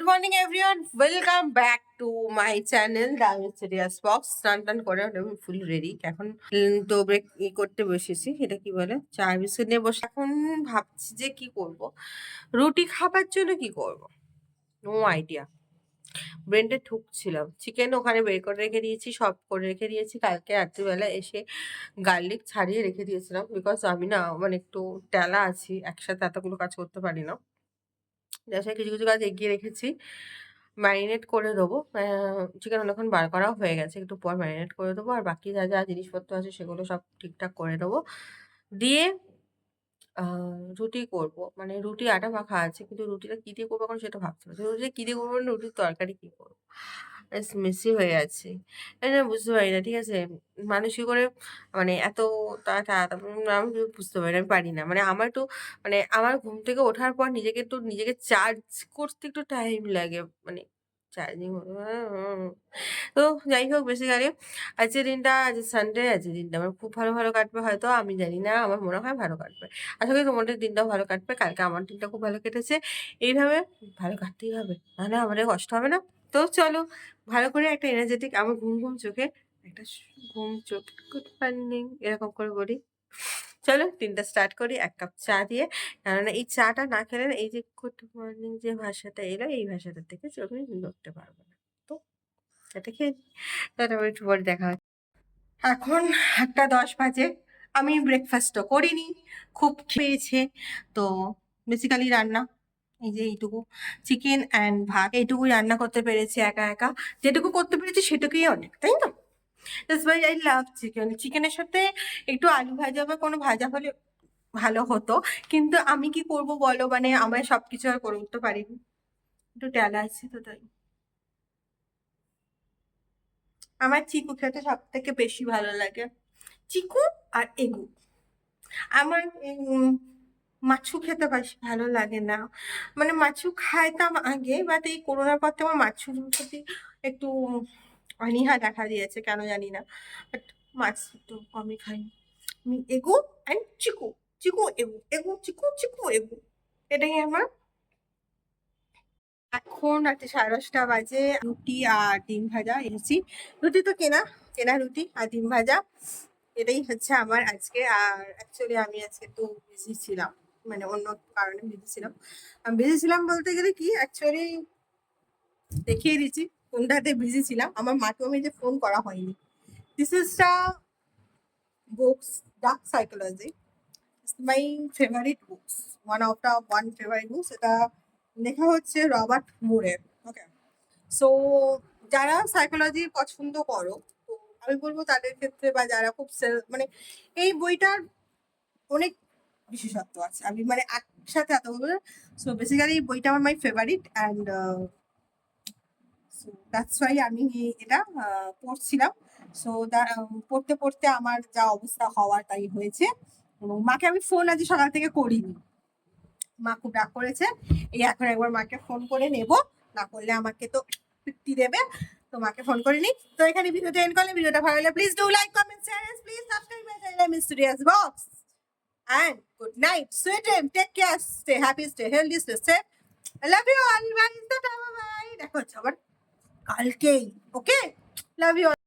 Morning everyone, welcome back to my channel the mysterious box. স্নান টান করে আমি ফুল রেডি এখন। তো ব্রেক করতে বসেছি, এটা কি বলে, চা বিস্কুট নিয়ে বসে। এখন ভাবছি যে কি করব, রুটি খাবার জন্য কি করব, নো আইডিয়া। ব্রেন্ডে ঠুকছিলাম, চিকেন ওখানে বের করে রেখে দিয়েছি, সব করে রেখে দিয়েছি। কালকে রাত্রিবেলা এসে গার্লিক ছাড়িয়ে রেখে দিয়েছিলাম, বিকজ আমি না মানে একটু ট্যালা আছি, একসাথে এতগুলো কাজ করতে পারি না। যার কিছু কিছু কাজ এগিয়ে রেখেছি, ম্যারিনেট করে দেবো। চিকেন অনেকক্ষণ বার করাও হয়ে গেছে, একটু পর ম্যারিনেট করে দেবো। আর বাকি যা যা জিনিসপত্র আছে সেগুলো সব ঠিকঠাক করে দেবো, দিয়ে রুটি করব। মানে রুটি আটা মাখা আছে, কিন্তু রুটিটা কী দিয়ে করবো এখন সেটা ভাবতে পারছি। রুটিটা কী দিয়ে করবো, মানে রুটির তরকারি কী করবো, মেসি হয়ে আছে। না বুঝতে পারি না, ঠিক আছে। মানুষ কি করে মানে এত আমি বুঝতে পারি না, আমি পারি না। মানে আমার একটু মানে আমার ঘুম থেকে ওঠার পর নিজেকে চার্জ করতে একটু টাইম লাগে, মানে চার্জিং। তো যাই হোক, বেসিক্যালি আজকের দিনটা, আজ সানডে, আজকের দিনটা আমার খুব ভালো কাটবে হয়তো, আমি জানি না, আমার মনে হয় ভালো কাটবে। আশা করি তোমাদের দিনটাও ভালো কাটবে। কালকে আমার দিনটা খুব ভালো কেটেছে, এইভাবে ভালো কাটতেই হবে, নাহলে আমাদের কষ্ট হবে না। তো চলো ভালো করে একটা এনার্জেটিক, আমার ঘুম চোখে একটা ঘুম চোখে গুড মর্নিং এরকম করে বলি। চলো দিনটা স্টার্ট করি এক কাপ চা দিয়ে, কেননা এই চাটা না খেলে না, এই যে গুড মর্নিং যে ভাষাটা এলো, এই ভাষাটা থেকে চোখে নড়তে পারবো না। তো চাটা খেয়ে নিই, তারপর একটু পরে দেখা হচ্ছে। এখন 1:10 বাজে, আমি ব্রেকফাস্টও করিনি, খুব খেয়েছে। তো বেসিক্যালি রান্না এই যে এইটুকু চিকেন অ্যান্ড ভাত, এইটুকুই রান্না করতে পেরেছি একা একা। যেটুকু করতে পেরেছি সেটুকুই অনেক, তাই না? That's why I love chicken. চিকেনের সাথে একটু আলু ভাজা বা কোনো ভাজা হলে ভালো হতো, কিন্তু আমি কি করব বলো, মানে আমার সবকিছু আর করে উঠতে পারিনি, একটু ট্যালা আছে তো তাই। আমার চিকু খেতে সব থেকে বেশি ভালো লাগে, চিকু আর এগু। আমার মাছু খেতে বেশি ভালো লাগে না। মানে মাছু খাইতাম আগে, বাট এই করোনার পর থেকে আমার মাছুর প্রতি একটু অনীহা দেখা দিয়েছে, কেন জানি না। বাট মাছ একটু কমই খাই। আমি এগু অ্যান্ড চিকু, চিকু এগু, এগু চিকু, চিকু এগু, এটাই আমার। এখন রাতে 10:30 বাজে, রুটি আর ডিম ভাজা এনেছি। রুটি তো কেনা, কেনা রুটি আর ডিম ভাজা, এটাই হচ্ছে আমার আজকে। আর অ্যাকচুয়ালি আমি আজকে একটু বিজি ছিলাম, মানে অন্য কারণে বিজি ছিলাম। আমি বিজি ছিলাম বলতে গেলে কি, অ্যাকচুয়ালি দেখিয়ে দিচ্ছি কোনটাতে বিজি ছিলাম। আমার মাকেও আমি যে ফোন করা হয়নি। This is the books dark psychology, my favourite books, one favourite books. এটা লেখা হচ্ছে রবার্ট মুরের। ওকে, সো যারা সাইকোলজি পছন্দ করো, তো আমি বলবো তাদের ক্ষেত্রে, বা যারা খুব মানে এই বইটার অনেক বিশেষত্ব আছে, আমি মানে একসাথে এত বলবো। সো বেসিক্যালি বইটা আমার my favourite and that's why আমি এটা পড়ছিলাম। সো পড়তে পড়তে আমার যা অবস্থা হওয়ার তাই হয়েছে। এবং মাকে আমি ফোন আজ সকাল থেকে করিনি, মা খুব রাগ করেছে। এই এখন একবার মাকে ফোন করে নেব, না করলে আমাকে তো পিটি দেবে। তো মাকে ফোন করে নি। তো এখানে ভিডিওটা এন্ড করলে, ভিডিওটা ভালো লাগলে please do like, comment, share, and please subscribe my channel mysterious box. And good night, sweet dream, take care, stay happy, stay healthy, stay safe. I love you all. Bye. Bye. দেখো হচ্ছে আবার কালকেই। ওকে, love you.